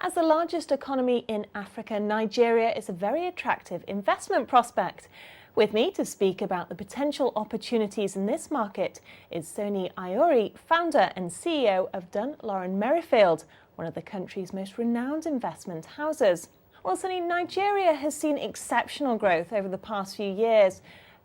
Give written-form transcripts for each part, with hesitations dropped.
As the largest economy in Africa, Nigeria is a very attractive investment prospect. With me to speak about the potential opportunities in this market is Sonnie Ayere, founder and CEO of Dunn Lauren Merrifield, one of the country's most renowned investment houses. Well, Sonnie, Nigeria has seen exceptional growth over the past few years.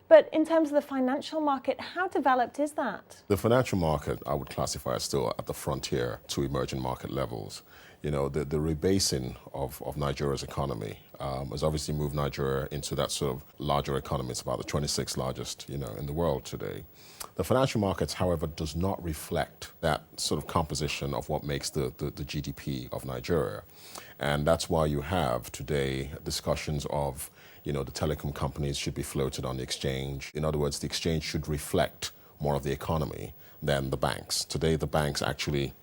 But in terms of the financial market, how developed is that? The financial market, I would classify as still at the frontier to emerging market levels. You know, the rebasing of Nigeria's economy has obviously moved Nigeria into that sort of larger economy. It's about the 26th largest, in the world today. The financial markets, however, does not reflect that sort of composition of what makes the GDP of Nigeria. And that's why you have today discussions of the telecom companies should be floated on the exchange. In other words, the exchange should reflect more of the economy than the banks. Today, the banks actually,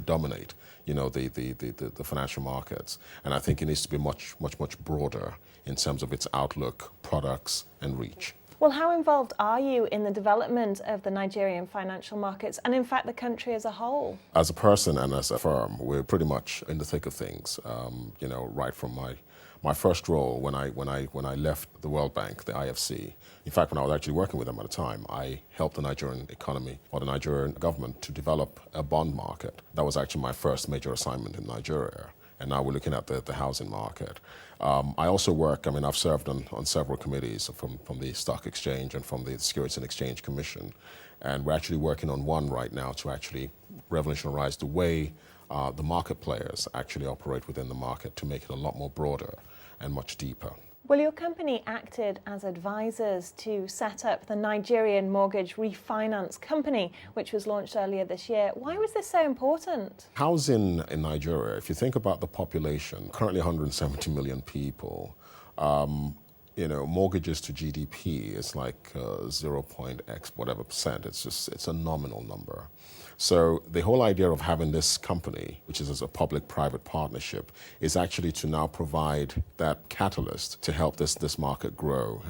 dominate, the financial markets. And I think it needs to be much broader in terms of its outlook, products, and reach. Well, how involved are you in the development of the Nigerian financial markets and, in fact, the country as a whole? As a person and as a firm, we're pretty much in the thick of things, right from my first role when I left the World Bank, the IFC. In fact, when I was actually working with them at the time, I helped the Nigerian economy or the Nigerian government to develop a bond market. That was actually my first major assignment in Nigeria. And now we're looking at the housing market. I also work, I've served on several committees from the Stock Exchange and from the Securities and Exchange Commission. And we're actually working on one right now to actually revolutionize the way the market players actually operate within the market to make it a lot more broader and much deeper. Well, your company acted as advisors to set up the Nigerian Mortgage Refinance Company, which was launched earlier this year. Why was this so important? Housing in Nigeria, if you think about the population, currently 170 million people, mortgages to GDP is like 0.x whatever percent. It's a nominal number. So the whole idea of having this company, which is a public-private partnership, is actually to now provide that catalyst to help this market grow.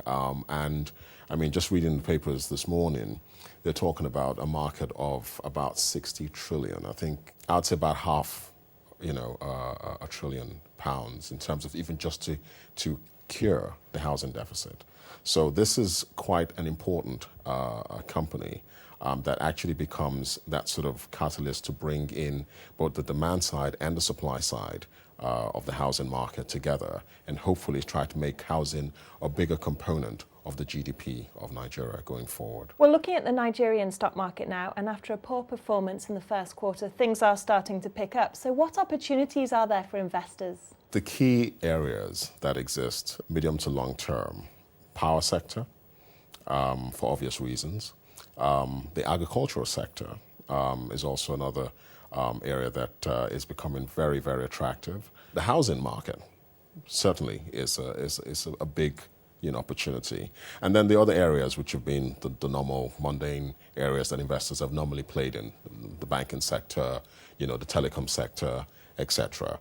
Just reading the papers this morning, they're talking about a market of about 60 trillion. I think I'd say about half, a trillion pounds in terms of even just to cure the housing deficit. So this is quite an important company that actually becomes that sort of catalyst to bring in both the demand side and the supply side of the housing market together and hopefully try to make housing a bigger component of the GDP of Nigeria going forward. Well, looking at the Nigerian stock market now, and after a poor performance in the first quarter, things are starting to pick up. So what opportunities are there for investors? The key areas that exist, medium to long term, power sector, for obvious reasons. The agricultural sector is also another area that is becoming very, very attractive. The housing market certainly is a big opportunity. And then the other areas which have been the normal mundane areas that investors have normally played in, the banking sector, the telecom sector, etc.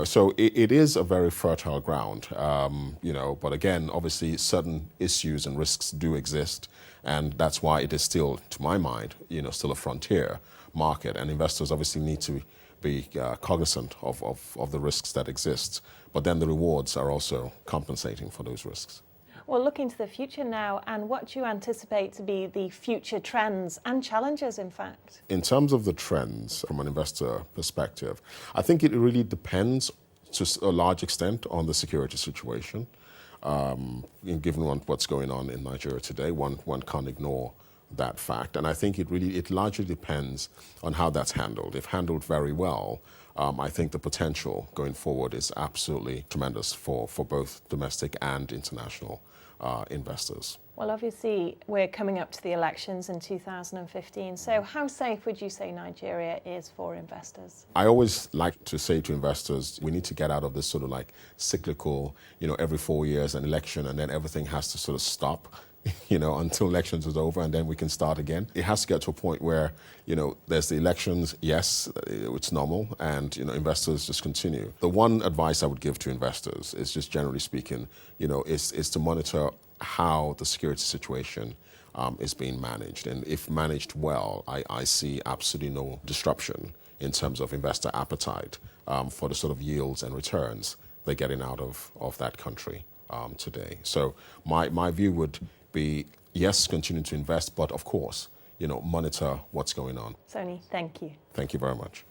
So it is a very fertile ground, but again, obviously certain issues and risks do exist, and that's why it is still, to my mind, still a frontier market, and investors obviously need to be cognizant of the risks that exist, but then the rewards are also compensating for those risks. Well, looking to the future now, and what do you anticipate to be the future trends and challenges, in fact? In terms of the trends from an investor perspective, I think it really depends to a large extent on the security situation. Given what's going on in Nigeria today, one can't ignore that fact. And I think it largely depends on how that's handled. If handled very well, I think the potential going forward is absolutely tremendous for both domestic and international investors. Well, obviously, we're coming up to the elections in 2015. So how safe would you say Nigeria is for investors? I always like to say to investors, we need to get out of this sort of like cyclical, every 4 years an election and then everything has to sort of stop. Until elections is over and then we can start again. It has to get to a point where, there's the elections, yes, it's normal, and, investors just continue. The one advice I would give to investors is just generally speaking, is to monitor how the security situation is being managed. And if managed well, I see absolutely no disruption in terms of investor appetite for the sort of yields and returns they're getting out of that country today. So my view would be, yes, continue to invest, but of course, monitor what's going on. Sonnie, thank you. Thank you very much.